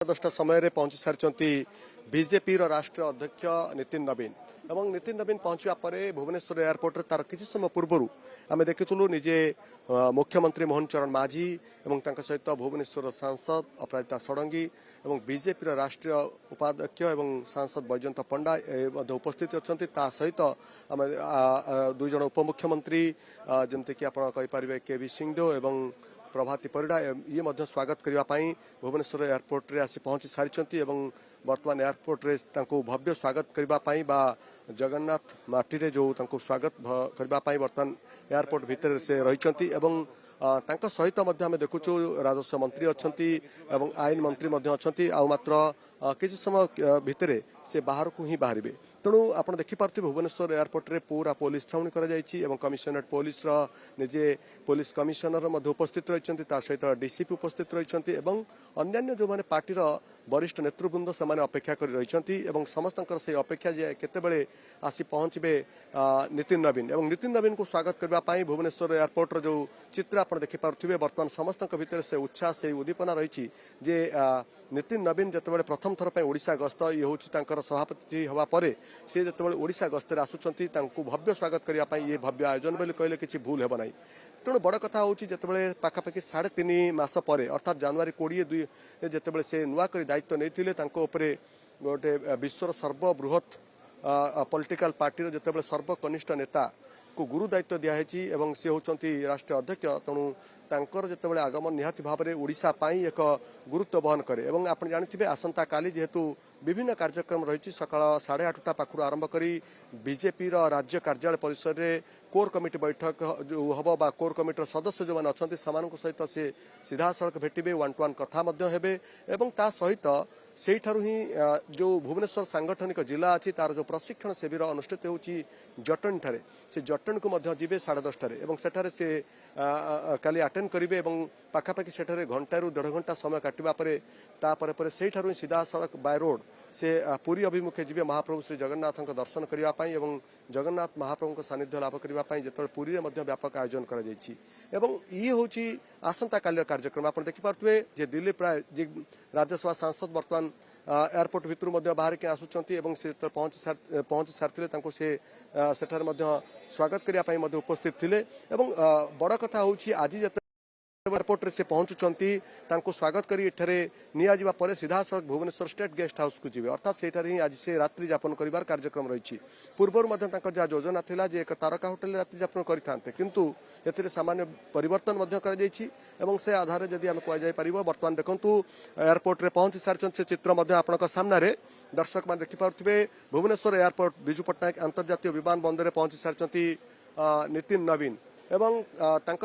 10टा समय पहुंची सारी बीजेपी राष्ट्रीय अध्यक्ष नितिन नवीन एवं नितिन नवीन पहुंचा पर भुवनेश्वर एयरपोर्ट तार किसी समय पूर्व आम देखुलु निजे मुख्यमंत्री मोहन चरण माझी एवं सहित भुवनेश्वर सांसद अपराजिता षडंगी एवं बीजेपी राष्ट्रीय उपाध्यक्ष एवं सांसद बैजयंत पंडा उपस्थित अच्छा सहित आम दुई जन उपमुख्यमंत्री जमती आप केवी सिंहदेव एवं प्रभाती परिडा ये स्वागत करने भुवनेश्वर एयरपोर्ट रे आसी पहुंची सारी वर्तमान एयरपोर्ट रे भव्य स्वागत करने जगन्नाथ माटी रे जो स्वागत करने वर्तमान एयरपोर्ट भितर से रही सहित आम देखुचु राजस्व मंत्री अच्छा आईन मंत्री अच्छा मात्र किसी समय भितर से बाहर को ही बाहर तेणु आप देखिपे भुवनेश्वर एयरपोर्ट रे पूरा पुलिस छाउनी कमिशनरेट पुलिस निजे पुलिस कमिशनर उपस्थित रही सहित डीसीपी उपस्थित रही अन्य जो मैंने पार्टीर वरिष्ठ नेतृवृंद से अपेक्षा कर रही समस्त से अपेक्षा जे केतेबेले आसी पहुंचे नितिन नवीन और नितिन नवीन को स्वागत करने भुवनेश्वर एयरपोर्ट जो चित्र आप देखिपे वर्तमान समस्त भीतर से उत्साह से उद्दीपना रही जे नितिन नवीन जितेबाला प्रथम थर पर ओडिशा गस्त ये हूँ सभापति हवा पर सी जितेबाला ओडिशा गस्तर आसुंच भव्य स्वागत करने ये भव्य आयोजन बोली कहले किसी भूल हेब नहीं तेणु बड़ कथा हूँ जितेबाला पाखापाखि 3.5 मास पर अर्थात जनवरी 22 जितेबाला से नुआ कर दायित्व नहीं गोटे विश्वर सर्वबृहत पॉलिटिकल पार्टी जितेबाला सर्वकनिष्ठ नेता को गुरु दायित्व दिखाई एवं सी होती राष्ट्रीय अध्यक्ष तेणु तांकर जितेबाला आगमन निहाती भाव में ओडिशा पाई एक गुरुत्व बहन करे एवं आप जानते आसंता काली जेहेतु विभिन्न कार्यक्रम रही सकाळ 8:30 पाखु आरंभ करी बीजेपी राज्य कार्यालय परिसर में कोर कमिटी बैठक जो हम बा कोर कमिटर सदस्य जो मैंने अच्छा सहित से सीधा सड़क भेटे 1-to-1 कथा एवं ता सहित से ही जो भुवनेश्वर सांगठनिक जिला अच्छी तार जो प्रशिक्षण शिविर अनुष्ठित होची जटन ठारे से जटन को जीवे 10:30 एवं सेठारे से काली अटेंड करेंगे पाखापाखि सेठारे घंटा रू 1.5 घंटा समय काटिबा परे से सीधा सड़क बाय रोड से पुरी अभिमुखे जीवे महाप्रभु श्री जगन्नाथ दर्शन करने जगन्नाथ महाप्रभु सानिध्य लाभ करने जो पुरी में व्यापक आयोजन कर ये हूँ आसंता काली कार्यक्रम आप देखिपे जे दिल्ली प्राय राज्यसभा सांसद वर्तमान एयरपोर्ट भितर बाहर के आसुंच से पहुंची सारी से स्वागत करने उपस्थित थे बड़ कथा हूँ आज एयरपोर्ट रे से पहुंचुंती स्वागत करी पर सीधा सड़क भुवनेश्वर स्टेट गेस्ट हाउस को जी अर्थात से आज से रात्रि जापन कर कार्यक्रम रही पूर्व जहाँ योजना था जे एक तारका होटेल रात्रि जापन करते किंतु ए सामान्य परिवर्तन से आधार जदि आम कह बर्तमान देखु एयरपोर्ट रे पहुंची सारी से चित्र आपण सामने दर्शक मैंने देखिपे भुवनेश्वर एयरपोर्ट विजु पट्टनायक अंतर्जातीय विमान बंदर में पहुंची सारी नितिन नवीन एवं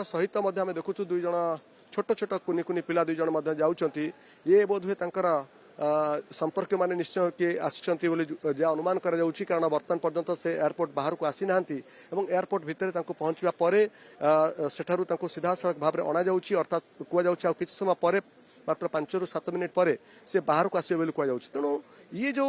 सहित आम देखु दुई जन छोट छोट कुनि कुनि पिला दुई जन जाउछंती ये बोधहुए संपर्क माने निश्चय किए आसिछंती बोली जहाँ अनुमान करा जाउछि कारण वर्तमान पर्यंत से एयरपोर्ट बाहर को आसी नाहंती एवं एयरपोर्ट भितर पहुंचवा पर सेठारु सीधा सड़क भाव में अणा जाउछि अर्थात कुआ जाउछि किछि समय पर मात्र 5 ରୁ 7 मिनिट पर से बाहर को आसिबे बोली कुआ जाउछि तेणु ये जो